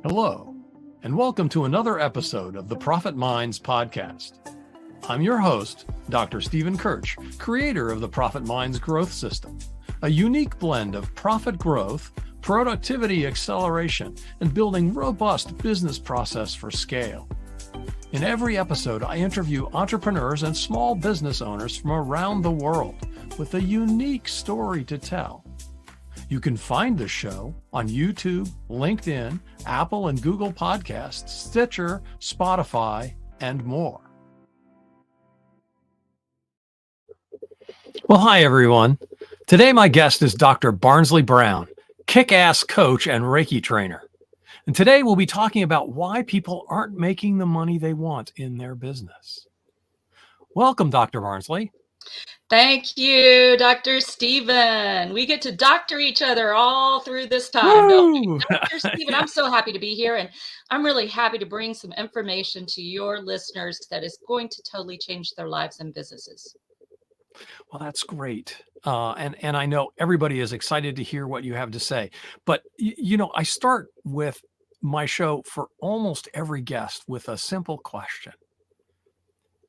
Hello, and welcome to another episode of the Profit Minds podcast. I'm your host, Dr. Stephen Kirch, creator of the Profit Minds Growth System, a unique blend of profit growth, productivity acceleration, and building robust business process for scale. In every episode, I interview entrepreneurs and small business owners from around the world with a unique story to tell. You can find the show on YouTube, LinkedIn, Apple and Google Podcasts, Stitcher, Spotify, and more. Well, hi, everyone. Today, my guest is Dr. Barnsley Brown, kick-ass coach and Reiki trainer. And today, we'll be talking about why people aren't making the money they want in their business. Welcome, Dr. Barnsley. Thank you, Dr. Stephen. We get to doctor each other all through this time, don't we? Dr. Stephen, yeah. I'm so happy to be here, and I'm really happy to bring some information to your listeners that is going to totally change their lives and businesses. Well, that's great. And I know everybody is excited to hear what you have to say. But, I start with my show for almost every guest with a simple question.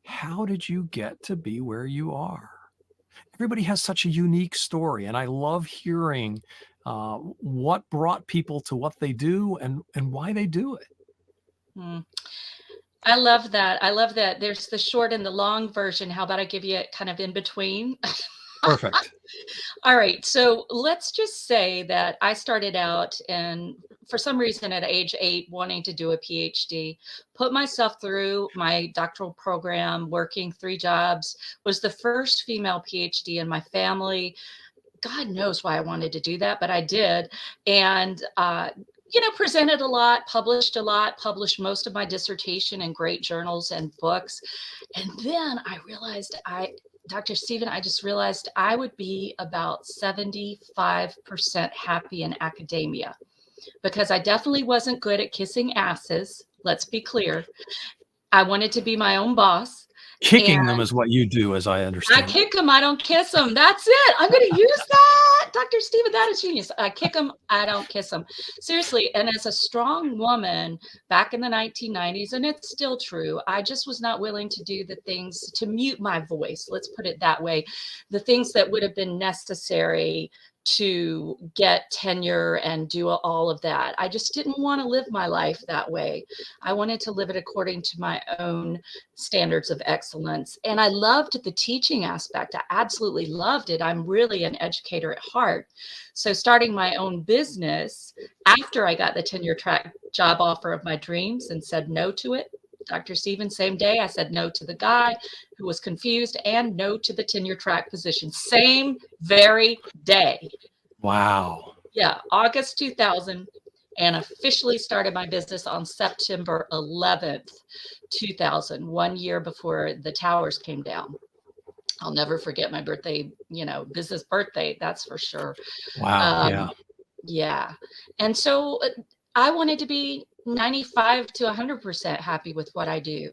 How did you get to be where you are? Everybody has such a unique story, and I love hearing what brought people to what they do and why they do it. I love that. I love that. There's the short and the long version. How about I give you it kind of in between? Perfect. All right. So let's just say that I started out and for some reason at age 8, wanting to do a PhD, put myself through my doctoral program, working 3 jobs, was the first female PhD in my family. God knows why I wanted to do that, but I did. And, presented a lot, published most of my dissertation in great journals and books. And then I realized Dr. Stephen, I just realized I would be about 75% happy in academia because I definitely wasn't good at kissing asses. Let's be clear. I wanted to be my own boss. Kicking them is what you do, as I understand. I kick them, I don't kiss them. That's it. I'm going to use that. Dr. Stephen, that is genius. I kick them, I don't kiss them. Seriously. And as a strong woman back in the 1990s, and it's still true, I just was not willing to do the things to mute my voice. Let's put it that way. The things that would have been necessary to get tenure and do all of that. I just didn't want to live my life that way. I wanted to live it according to my own standards of excellence. And I loved the teaching aspect. I absolutely loved it. I'm really an educator at heart. So starting my own business after I got the tenure track job offer of my dreams and said no to it, Dr. Stephen, same day, I said no to the guy who was confused and no to the tenure track position. Same very day. Wow. Yeah, August 2000, and officially started my business on September 11th, 2000, 1 year before the towers came down. I'll never forget my birthday, business birthday, that's for sure. Wow. Yeah. And so I wanted to be 95 to 100% happy with what I do.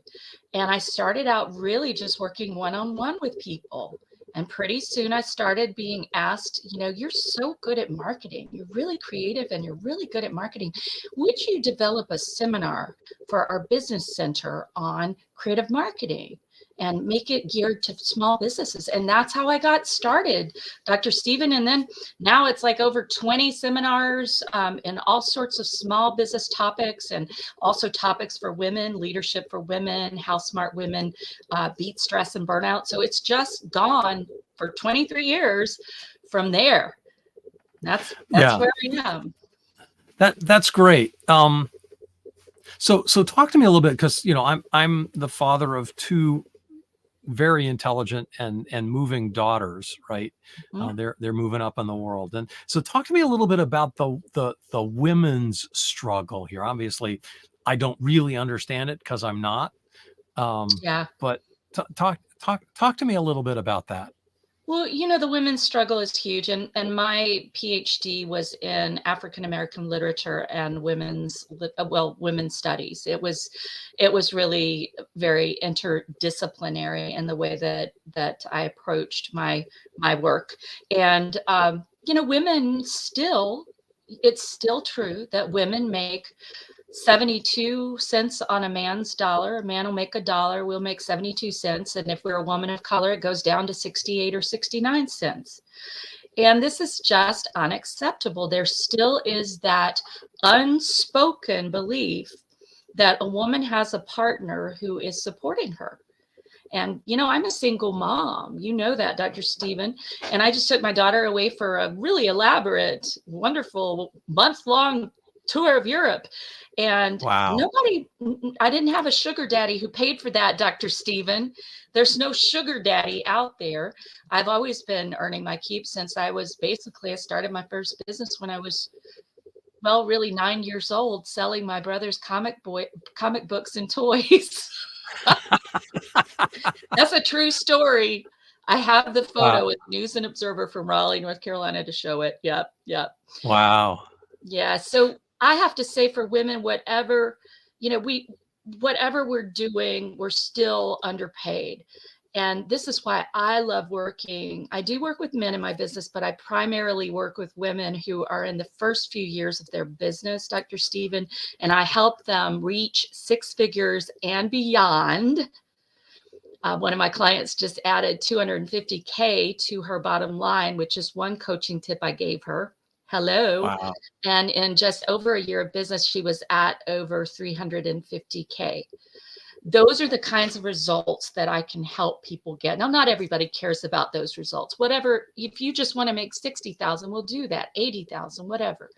And I started out really just working one-on-one with people. And pretty soon I started being asked, you're so good at marketing. You're really creative and you're really good at marketing. Would you develop a seminar for our business center on creative marketing and make it geared to small businesses? And that's how I got started, Dr. Stephen. And then now it's like over 20 seminars in all sorts of small business topics and also topics for women, leadership for women, how smart women beat stress and burnout. So it's just gone for 23 years from there. That's where I am. That's great. So talk to me a little bit, because I'm the father of 2 very intelligent and moving daughters, right? Mm-hmm. They're moving up in the world. And so talk to me a little bit about the women's struggle here. Obviously, I don't really understand it because I'm not. But talk to me a little bit about that. Well, the women's struggle is huge. And my PhD was in African-American literature and women's studies. It was really very interdisciplinary in the way that I approached my work. And, women it's still true that women make 72 cents on a man's dollar. A man will make $1, we'll make 72 cents. And if we're a woman of color, it goes down to 68 or 69 cents. And this is just unacceptable. There still is that unspoken belief that a woman has a partner who is supporting her. And, I'm a single mom. You know that, Dr. Stephen. And I just took my daughter away for a really elaborate, wonderful month-long tour of Europe. And Wow. I didn't have a sugar daddy who paid for that, Dr. Stephen. There's no sugar daddy out there. I've always been earning my keep since I started my first business when I was, well, really 9 years old, selling my brother's comic books and toys. That's a true story. I have the photo with News and Observer from Raleigh, North Carolina to show it. Yep. Wow. Yeah. So I have to say, for women, whatever we're doing, we're still underpaid. And this is why I love working. I do work with men in my business, but I primarily work with women who are in the first few years of their business, Dr. Stephen, and I help them reach 6 figures and beyond. One of my clients just added $250K to her bottom line, which is one coaching tip I gave her. Hello. Wow. And in just over a year of business, she was at over $350K. Those are the kinds of results that I can help people get. Now, not everybody cares about those results. Whatever, if you just want to make 60,000, we'll do that, 80,000, whatever.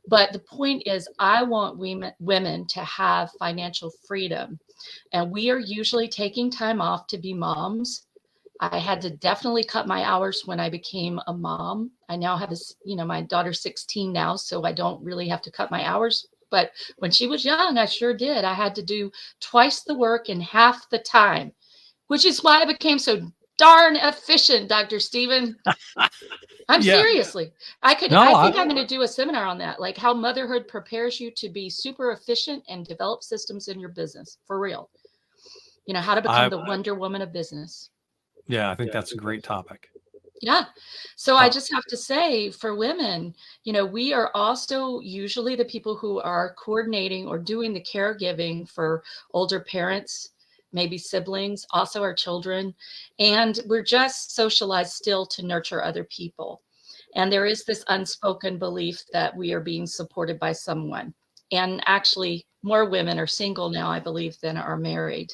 But the point is, I want women to have financial freedom. And we are usually taking time off to be moms. I had to definitely cut my hours when I became a mom. I now have my daughter's 16 now, so I don't really have to cut my hours. But when she was young, I sure did. I had to do twice the work in half the time, which is why I became so darn efficient, Dr. Stephen. I'm seriously. I think I'm going to do a seminar on that, like how motherhood prepares you to be super efficient and develop systems in your business, for real. How to become the Wonder Woman of business. Yeah, I think that's a great topic. Yeah. So I just have to say, for women, we are also usually the people who are coordinating or doing the caregiving for older parents, maybe siblings, also our children. And we're just socialized still to nurture other people. And there is this unspoken belief that we are being supported by someone. And actually, more women are single now, I believe, than are married.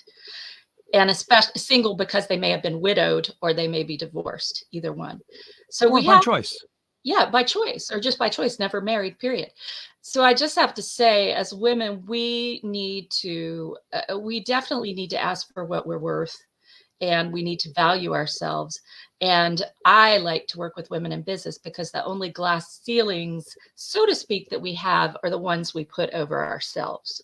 And especially single because they may have been widowed or they may be divorced, either one. So by choice. Yeah, by choice, or just by choice, never married, period. So I just have to say, as women, we definitely need to ask for what we're worth, and we need to value ourselves. And I like to work with women in business because the only glass ceilings, so to speak, that we have are the ones we put over ourselves.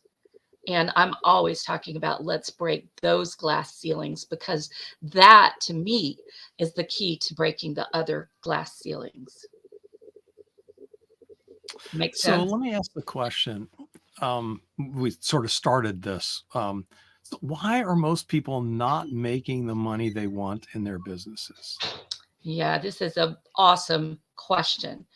And I'm always talking about, let's break those glass ceilings, because that, to me, is the key to breaking the other glass ceilings. Makes sense? So let me ask the question. We sort of started this. Why are most people not making the money they want in their businesses? Yeah, this is an awesome question.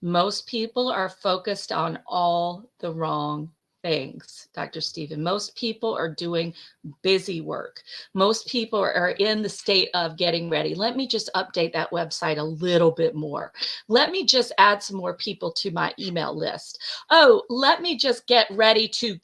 Most people are focused on all the wrong things, Dr. Stephen. Most people are doing busy work. Most people are in the state of getting ready. Let me just update that website a little bit more. Let me just add some more people to my email list. Oh, let me just get ready to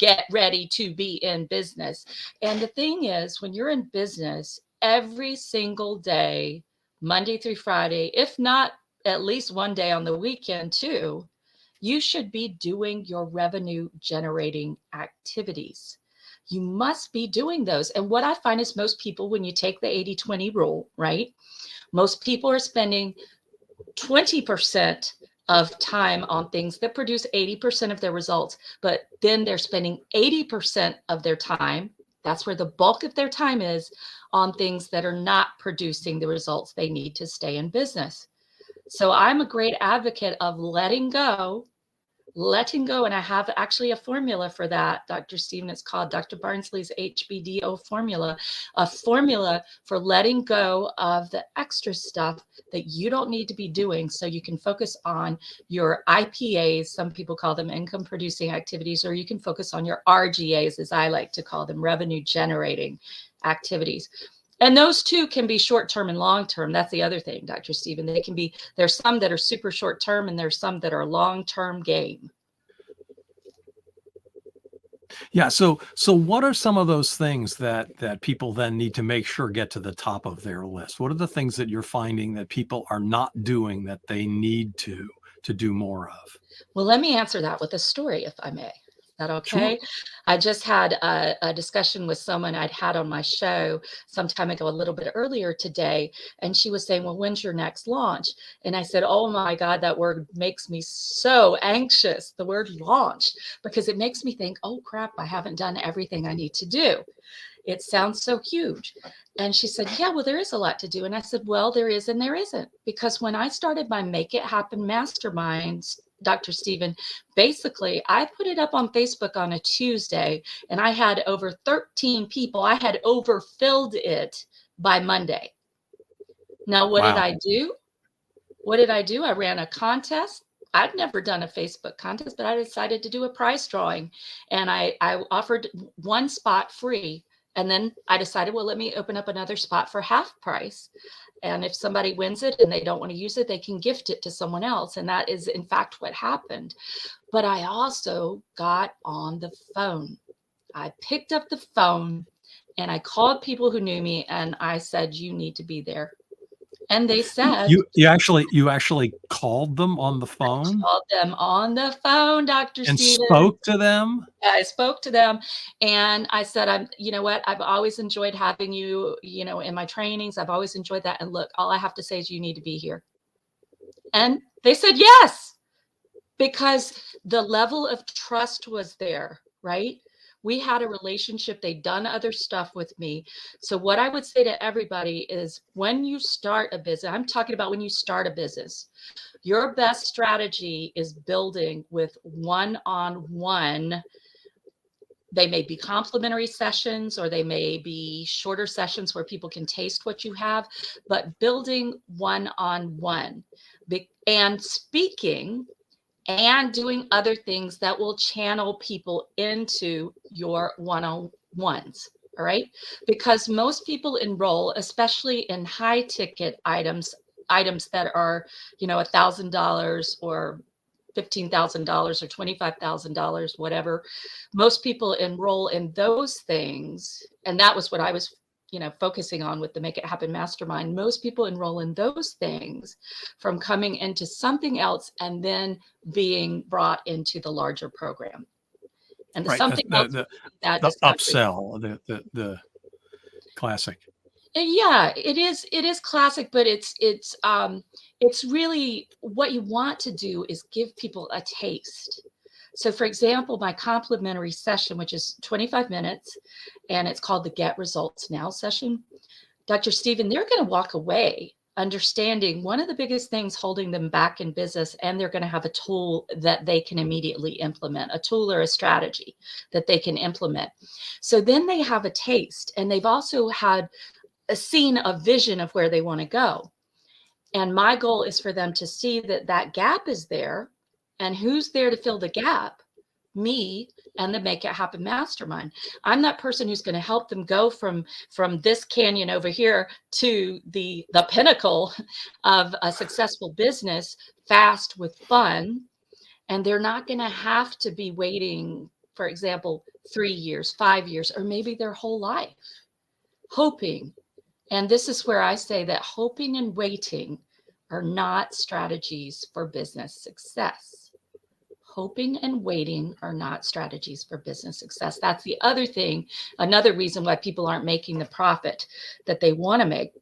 be in business. And the thing is, when you're in business, every single day, Monday through Friday, if not at least one day on the weekend too, you should be doing your revenue generating activities. You must be doing those. And what I find is most people, when you take the 80-20 rule, right? Most people are spending 20% of time on things that produce 80% of their results, but then they're spending 80% of their time, that's where the bulk of their time is, on things that are not producing the results they need to stay in business. So I'm a great advocate of letting go letting go. And I have actually a formula for that, Dr. Stephen. It's called Dr. Barnsley's HBDO formula, a formula for letting go of the extra stuff that you don't need to be doing so you can focus on your IPAs, some people call them income producing activities, or you can focus on your RGAs, as I like to call them, revenue generating activities. And those two can be short-term and long-term. That's the other thing, Dr. Stephen. They can be, there's some that are super short-term and there's some that are long-term game. Yeah. So what are some of those things that people then need to make sure get to the top of their list? What are the things that you're finding that people are not doing that they need to do more of? Well, let me answer that with a story, if I may. Is that Sure. okay? I just had a discussion with someone I'd had on my show some time ago, a little bit earlier today, and she was saying, well, when's your next launch? And I said, oh my God, that word makes me so anxious, the word launch, because it makes me think, oh crap, I haven't done everything I need to do. It sounds so huge. And she said, yeah, well, there is a lot to do. And I said, well, there is and there isn't. Because when I started my Make It Happen masterminds, Dr. Stephen, basically, I put it up on Facebook on a Tuesday and I had over 13 people. I had overfilled it by Monday. Now, what did Wow. I do? What did I do? I ran a contest. I'd never done a Facebook contest, but I decided to do a prize drawing. And I offered one spot free. And then I decided, well, let me open up another spot for half price. And if somebody wins it and they don't want to use it, they can gift it to someone else. And that is, in fact, what happened. But I also got on the phone. I picked up the phone and I called people who knew me and I said, you need to be there. And they said, You actually called them on the phone called them on the phone, Dr. and Stephen. spoke to them? I spoke to them and I said, you know what? I've always enjoyed having you, in my trainings. I've always enjoyed that. And look, all I have to say is you need to be here. And they said, yes, because the level of trust was there, right? We had a relationship. They'd done other stuff with me. So what I would say to everybody is when you start a business, I'm talking about when you start a business, your best strategy is building with one-on-one. They may be complimentary sessions or they may be shorter sessions where people can taste what you have, but building one-on-one and speaking and doing other things that will channel people into your one-on-ones. All right. Because most people enroll, especially in high ticket items that are, $1,000 or $15,000 or $25,000, whatever. Most people enroll in those things. And that was what I was focusing on with the Make It Happen Mastermind. Most people enroll in those things from coming into something else and then being brought into the larger program. And the Right. something else, that The discovery. upsell, the classic. Yeah, it is classic, but it's really what you want to do is give people a taste. So for example, my complimentary session, which is 25 minutes, and it's called the Get Results Now session, Dr. Stephen, they're going to walk away understanding one of the biggest things holding them back in business, and they're going to have a tool that they can immediately implement, a tool or a strategy that they can implement. So then they have a taste, and they've also had seen a vision of where they want to go. And my goal is for them to see that gap is there. And who's there to fill the gap? Me and the Make It Happen Mastermind. I'm that person who's going to help them go from this canyon over here to the pinnacle of a successful business fast with fun. And they're not going to have to be waiting, for example, 3 years, 5 years, or maybe their whole life, hoping. And this is where I say that hoping and waiting are not strategies for business success. Hoping and waiting are not strategies for business success. That's the other thing, another reason why people aren't making the profit that they want to make,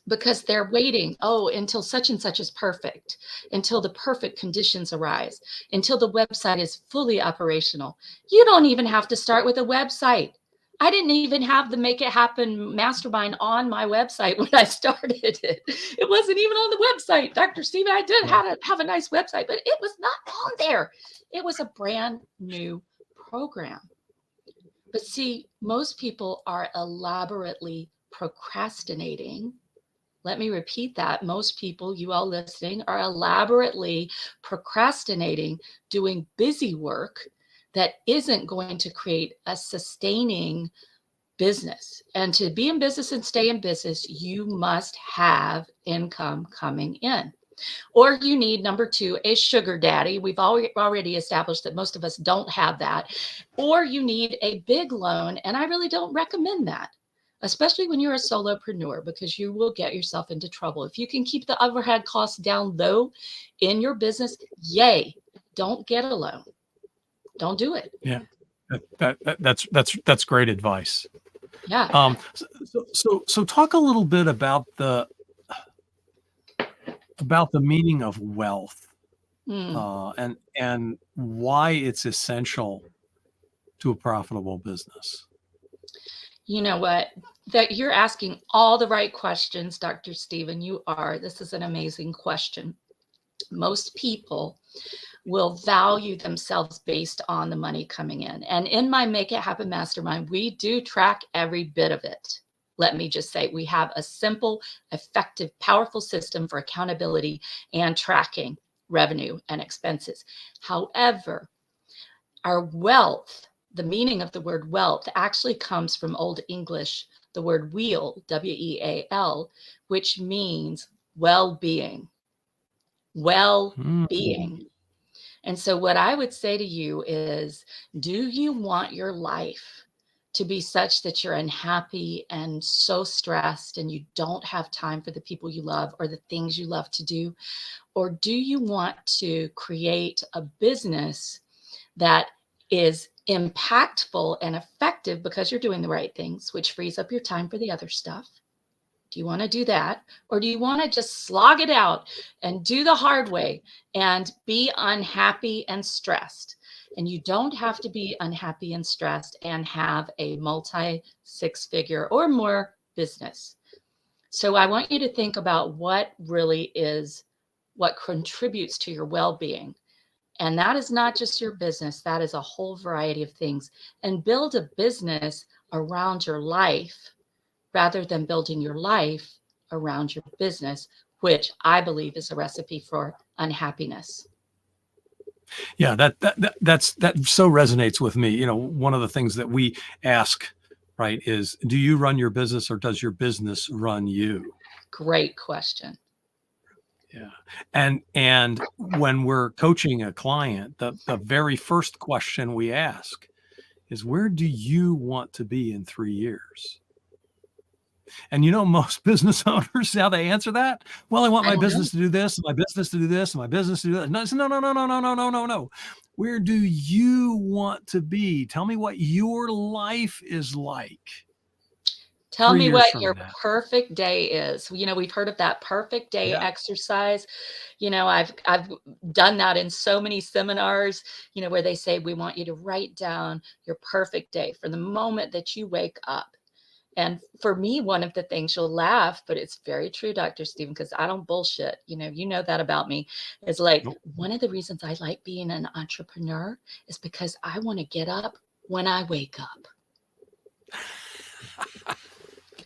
because they're waiting, until such and such is perfect, until the perfect conditions arise, until the website is fully operational. You don't even have to start with a website. I didn't even have the Make It Happen Mastermind on my website when I started it. It wasn't even on the website, Dr. Stephen. I did have a nice website, but it was not on there. It was a brand new program. But see, most people are elaborately procrastinating. Let me repeat that. Most people, you all listening, are elaborately procrastinating, doing busy work that isn't going to create a sustaining business. And to be in business and stay in business, you must have income coming in. Or you need, number two, a sugar daddy. We've already established that most of us don't have that. Or you need a big loan. And I really don't recommend that, especially when you're a solopreneur, because you will get yourself into trouble. If you can keep the overhead costs down low in your business, yay, don't get a loan. Don't do it. Yeah, that's great advice. Yeah. So talk a little bit about the meaning of wealth, and why it's essential to a profitable business. You know what? That you're asking all the right questions, Dr. Stephen. You are. This is an amazing question. Most people will value themselves based on the money coming in. And in my Make It Happen Mastermind, we do track every bit of it. Let me just say, we have a simple, effective, powerful system for accountability and tracking revenue and expenses. However, our wealth, the meaning of the word wealth actually comes from Old English, the word weal, W-E-A-L, which means well-being. Well-being. And so what I would say to you is, do you want your life to be such that you're unhappy and so stressed and you don't have time for the people you love or the things you love to do? Or do you want to create a business that is impactful and effective because you're doing the right things, which frees up your time for the other stuff? Do you want to do that? Or do you want to just slog it out and do the hard way and be unhappy and stressed? And you don't have to be unhappy and stressed and have a multi six-figure or more business. So I want you to think about what really is what contributes to your well-being. And that is not just your business. That is a whole variety of things. And build a business around your life rather than building your life around your business, which I believe is a recipe for unhappiness. Yeah, that so resonates with me. You know, one of the things that we ask, right, is, do you run your business or does your business run you? Great question. Yeah. And when we're coaching a client, the very first question we ask is, where do you want to be in 3 years? And you know, most business owners, how they answer that? Well, I want my business to do this, my business to do this, my business to do that. No. Where do you want to be? Tell me what your life is like. Tell me what your perfect day is. You know, we've heard of that perfect day exercise. You know, I've done that in so many seminars, you know, where they say, we want you to write down your perfect day from the moment that you wake up. And for me, one of the things, you'll laugh, but it's very true, Dr. Stephen, because I don't bullshit. You know that about me. Is like, one of the reasons I like being an entrepreneur is because I want to get up when I wake up.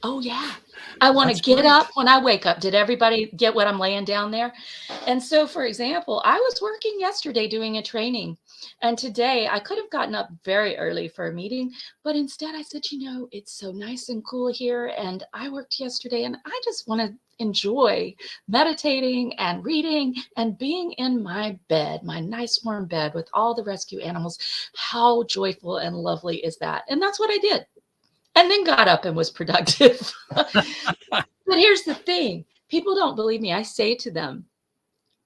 Oh, yeah. I want to get up when I wake up. Did everybody get what I'm laying down there? And so, for example, I was working yesterday doing a training. And today I could have gotten up very early for a meeting, but instead I said, you know, it's so nice and cool here. And I worked yesterday and I just want to enjoy meditating and reading and being in my bed, my nice warm bed with all the rescue animals. How joyful and lovely is that? And that's what I did. And then got up and was productive. But here's the thing. People don't believe me. I say to them,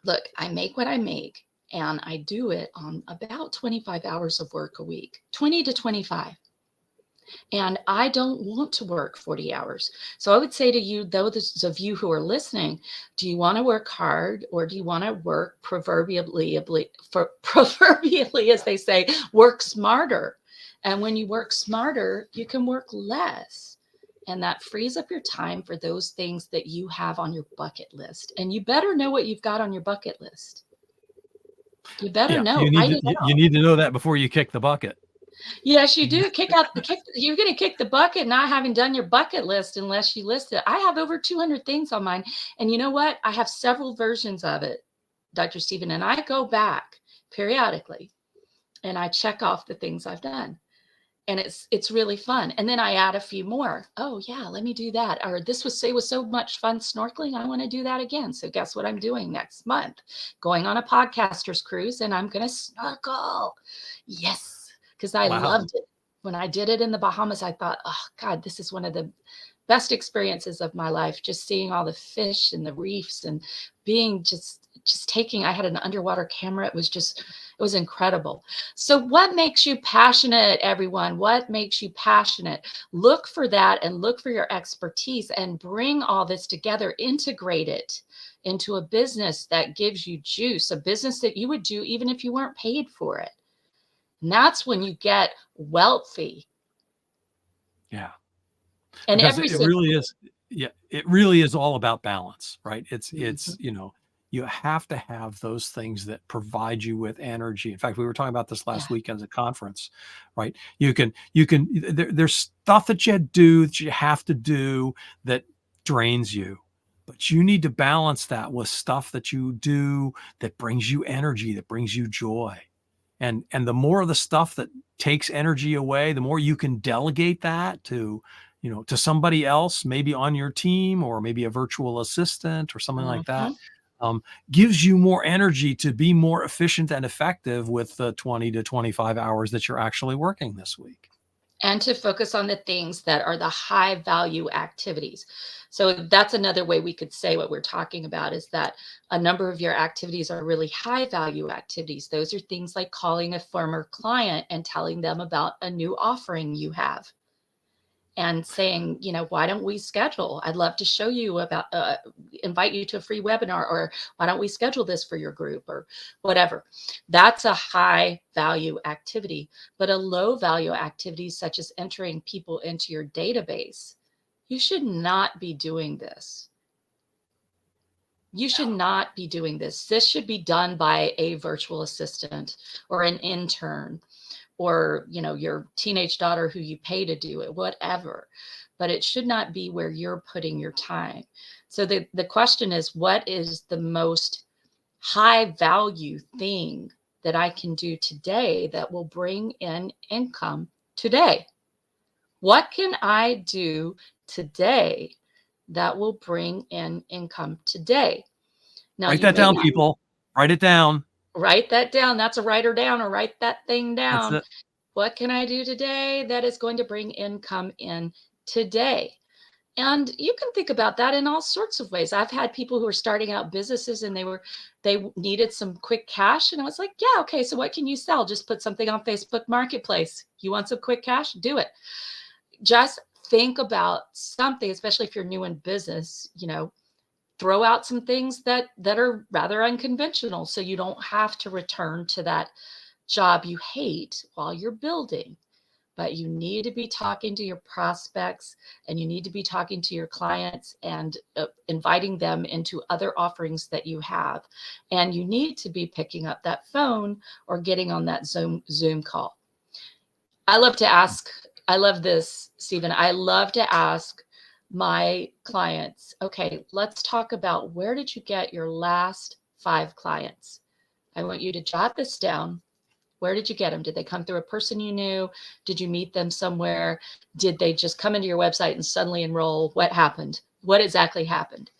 look, I make what I make, and I do it on about 25 hours of work a week, 20 to 25. And I don't want to work 40 hours. So I would say to you, those of you who are listening, do you want to work hard, or do you want to work proverbially, as they say, work smarter? And when you work smarter, you can work less. And that frees up your time for those things that you have on your bucket list. And you better know what you've got on your bucket list. You better Yeah, know. Write it you out. need to know that before you kick the bucket. Yes, you do. You're going to kick the bucket not having done your bucket list unless you list it. I have over 200 things on mine. And you know what? I have several versions of it, Dr. Stephen, and I go back periodically and I check off the things I've done. And it's really fun. And then I add a few more. Oh yeah, let me do that. Or this was so much fun snorkeling. I want to do that again. So guess what I'm doing next month? Going on a podcaster's cruise and I'm going to snorkel. Yes, because I Wow. loved it. When I did it in the Bahamas, I thought, oh God, this is one of the best experiences of my life. Just seeing all the fish and the reefs and being just taking, I had an underwater camera. It was incredible. So what makes you passionate, everyone? What makes you passionate? Look for that and look for your expertise and bring all this together, integrate it into a business that gives you juice, a business that you would do even if you weren't paid for it. And that's when you get wealthy. Yeah. And Because every it single, really is, yeah, it really is all about balance, right? Mhm. You have to have those things that provide you with energy. In fact, we were talking about this Yeah. last week at a conference, right? There's stuff that you do that you have to do that drains you, but you need to balance that with stuff that you do that brings you energy, that brings you joy. And the more of the stuff that takes energy away, the more you can delegate that to somebody else, maybe on your team or maybe a virtual assistant or something like that, Mhm. um, gives you more energy to be more efficient and effective with the 20 to 25 hours that you're actually working this week. And to focus on the things that are the high value activities. So that's another way we could say what we're talking about is that a number of your activities are really high value activities. Those are things like calling a former client and telling them about a new offering you have and saying, why don't we schedule? I'd love to show you about, invite you to a free webinar, or why don't we schedule this for your group or whatever. That's a high value activity, but a low value activity, such as entering people into your database, you should not be doing this. You should not be doing this. This should be done by a virtual assistant or an intern or your teenage daughter who you pay to do it, whatever, but it should not be where you're putting your time. So the question is, what is the most high value thing that I can do today that will bring in income today? What can I do today that will bring in income today? Now Write you that may down, not people. Write it down. write that down. That's a writer down, or write that thing That's down. it. What can I do today that is going to bring income in today? And you can think about that in all sorts of ways. I've had people who are starting out businesses and they needed some quick cash. And I was like, yeah, okay, so what can you sell? Just put something on Facebook Marketplace. You want some quick cash? Do it. Just think about something, especially if you're new in business, throw out some things that are rather unconventional so you don't have to return to that job you hate while you're building. But you need to be talking to your prospects and you need to be talking to your clients and inviting them into other offerings that you have. And you need to be picking up that phone or getting on that Zoom call. I love to ask, I love this, Stephen. I love to ask my clients, okay, let's talk about, where did you get your last 5 clients? I want you to jot this down. Where did you get them? Did they come through a person you knew? Did you meet them somewhere? Did they just come into your website and suddenly enroll? What happened? What exactly happened?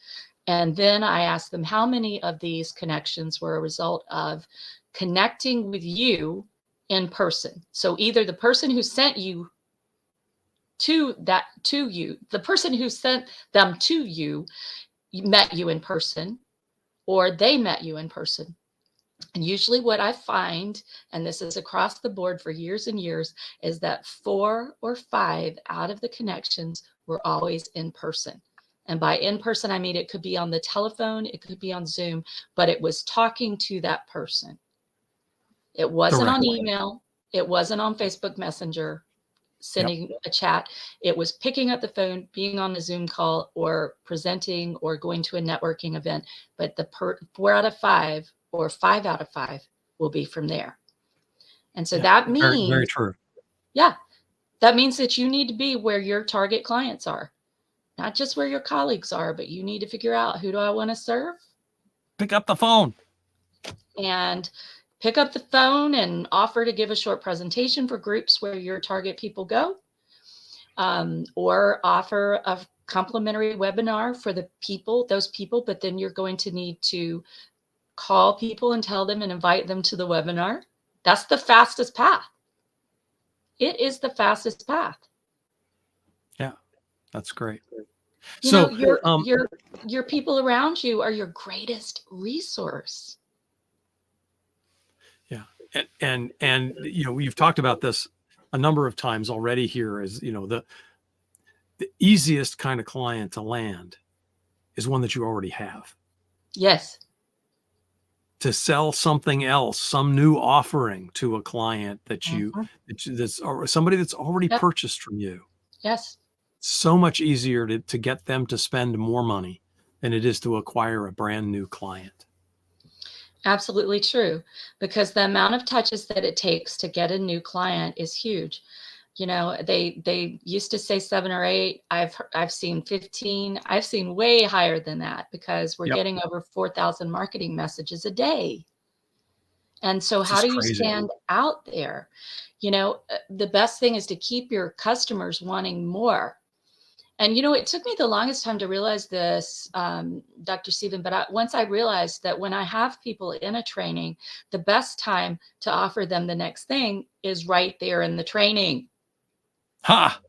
And then I asked them, how many of these connections were a result of connecting with you in person? So either the person who sent you to you, the person who sent them to you met you in person, or they met you in person. And usually what I find, and this is across the board for years and years, is that 4 or 5 out of the connections were always in person. And by in person, I mean, it could be on the telephone, it could be on Zoom, but it was talking to that person. It wasn't on Directly. email. It wasn't on Facebook Messenger, Yep. sending a chat. It was picking up the phone, being on a Zoom call, or presenting, or going to a networking event. But the 4 out of 5 or 5 out of 5 will be from there. And so Yeah, that very, means, very true. yeah, that means that you need to be where your target clients are, not just where your colleagues are, but you need to figure out, who do I want to serve? Pick up the phone. And pick up the phone and offer to give a short presentation for groups where your target people go, or offer a complimentary webinar for those people, but then you're going to need to call people and tell them and invite them to the webinar. That's the fastest path. It is the fastest path. Yeah, that's great. You So, know, your people around you are your greatest resource. yeah, and you've talked about this a number of times already here. Is the easiest kind of client to land is one that you already have. Yes. To sell something else, some new offering to a client that's somebody that's already Yep. purchased from you. Yes. So much easier to get them to spend more money than it is to acquire a brand new client. Absolutely true, because the amount of touches that it takes to get a new client is huge. They used to say 7 or 8. I've seen 15. I've seen way higher than that, because we're Yep. getting over 4,000 marketing messages a day. And so It's how just do you crazy. stand out there? The best thing is to keep your customers wanting more. And, it took me the longest time to realize this, Dr. Stephen, but once I realized that when I have people in a training, the best time to offer them the next thing is right there in the training. Ha!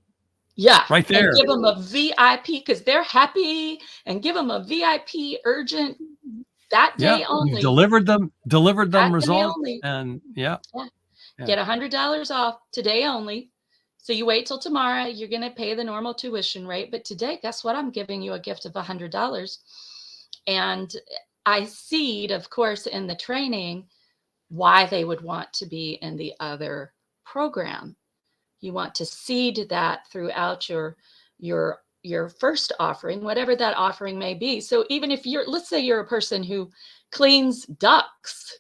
Yeah. Right there. And give them a VIP, because they're happy, and give them a VIP urgent that day only. You delivered them That day results, only. and yeah. Get $100 off today only. So you wait till tomorrow, you're going to pay the normal tuition rate. But today, guess what? I'm giving you a gift of $100. And I seed, of course, in the training, why they would want to be in the other program. You want to seed that throughout your first offering, whatever that offering may be. So even if let's say you're a person who cleans ducks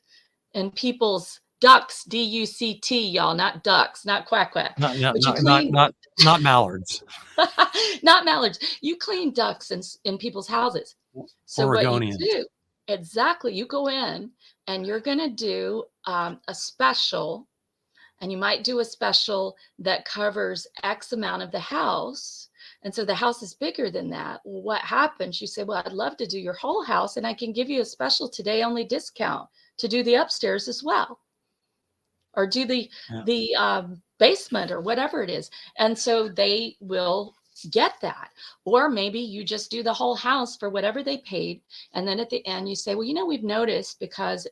and people's ducks, D-U-C-T, y'all, not ducks, not quack quack, Not but you clean, not mallards. not mallards. You clean ducks in people's houses. So what you Oregonians. do, exactly, you go in and you're going to do a special, and you might do a special that covers X amount of the house. And so the house is bigger than that. Well, what happens? You say, well, I'd love to do your whole house, and I can give you a special today only discount to do the upstairs as well, or do the basement, or whatever it is. And so they will get that. Or maybe you just do the whole house for whatever they paid. And then at the end you say, well, we've noticed, because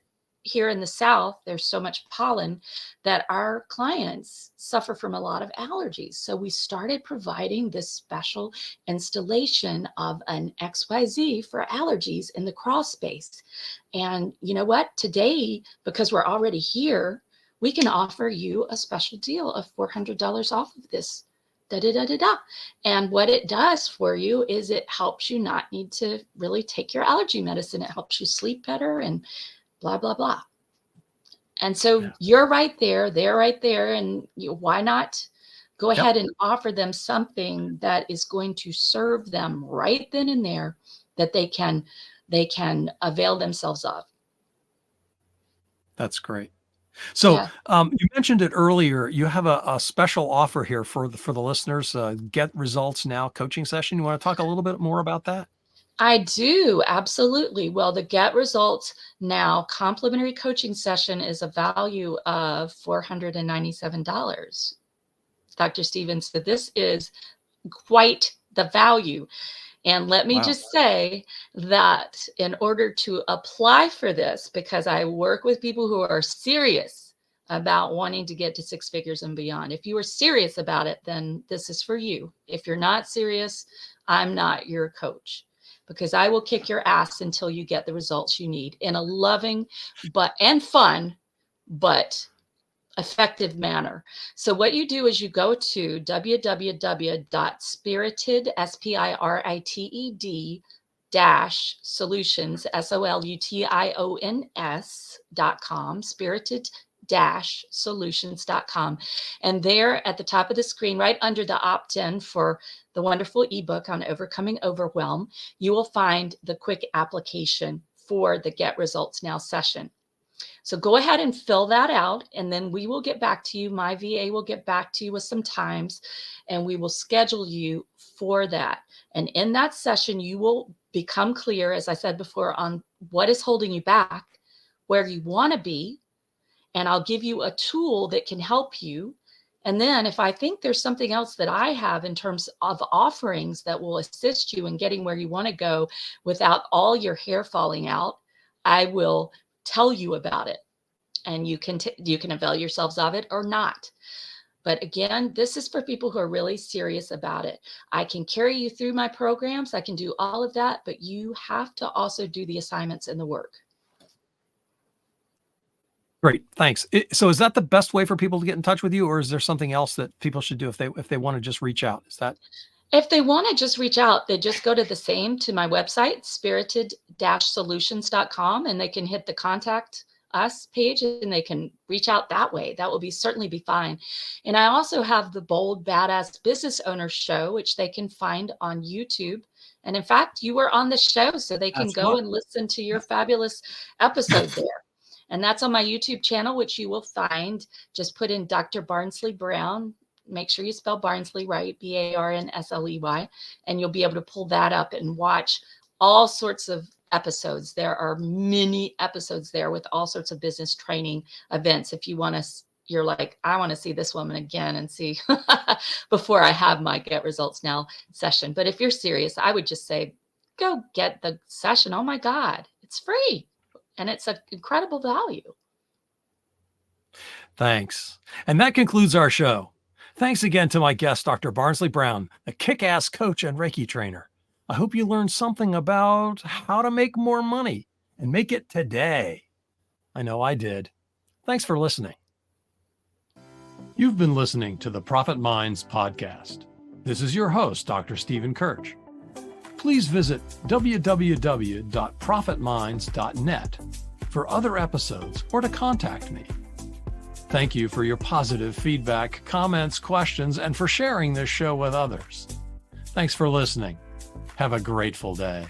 here in the South, there's so much pollen, that our clients suffer from a lot of allergies. So we started providing this special installation of an XYZ for allergies in the crawl space. And you know what? Today, because we're already here, we can offer you a special deal of $400 off of this. Da, da, da, da, da. And what it does for you is it helps you not need to really take your allergy medicine. It helps you sleep better, and blah, blah, blah. And so you're right there, they're right there. And why not go ahead and offer them something that is going to serve them right then and there, that they can avail themselves of. That's great. So you mentioned it earlier. You have a special offer here for the listeners. Get Results Now coaching session. You want to talk a little bit more about that? I do, absolutely. Well, the Get Results Now complimentary coaching session is a value of $497. Dr. Stevens, so this is quite the value. And let me just say that in order to apply for this, because I work with people who are serious about wanting to get to 6 figures and beyond. If you are serious about it, then this is for you. If you're not serious, I'm not your coach, because I will kick your ass until you get the results you need in a loving and fun, but effective manner. So what you do is you go to www.spirited, solutions, solutions.com, spirited-solutions.com. And there at the top of the screen, right under the opt-in for the wonderful ebook on overcoming overwhelm, you will find the quick application for the Get Results Now session. So go ahead and fill that out, and then we will get back to you. My VA will get back to you with some times, and we will schedule you for that. And in that session, you will become clear, as I said before, on what is holding you back, where you want to be, and I'll give you a tool that can help you. And then if I think there's something else that I have in terms of offerings that will assist you in getting where you want to go without all your hair falling out, I will tell you about it. And you can avail yourselves of it or not. But again, this is for people who are really serious about it. I can carry you through my programs. I can do all of that, but you have to also do the assignments and the work. Great, thanks. So is that the best way for people to get in touch with you, or is there something else that people should do if they want to just reach out? Is that? If they want to just reach out, they just go to my website, spirited-solutions.com, and they can hit the contact us page and they can reach out that way. That will certainly be fine. And I also have the Bold Badass Business Owner Show, which they can find on YouTube. And in fact, you were on the show, so they can go and listen to your fabulous episode there. And that's on my YouTube channel, which you will find. Just put in Dr. Barnsley Brown. Make sure you spell Barnsley right, Barnsley, and you'll be able to pull that up and watch all sorts of episodes. There are many episodes there with all sorts of business training events. If you want to, you're like, I want to see this woman again and see before I have my Get Results Now session. But if you're serious, I would just say, go get the session. Oh my God, it's free. And it's an incredible value. Thanks. And that concludes our show. Thanks again to my guest, Dr. Barnsley Brown, a kick-ass coach and Reiki trainer. I hope you learned something about how to make more money and make it today. I know I did. Thanks for listening. You've been listening to the Profit Minds podcast. This is your host, Dr. Stephen Kirch. Please visit www.profitminds.net for other episodes or to contact me. Thank you for your positive feedback, comments, questions, and for sharing this show with others. Thanks for listening. Have a grateful day.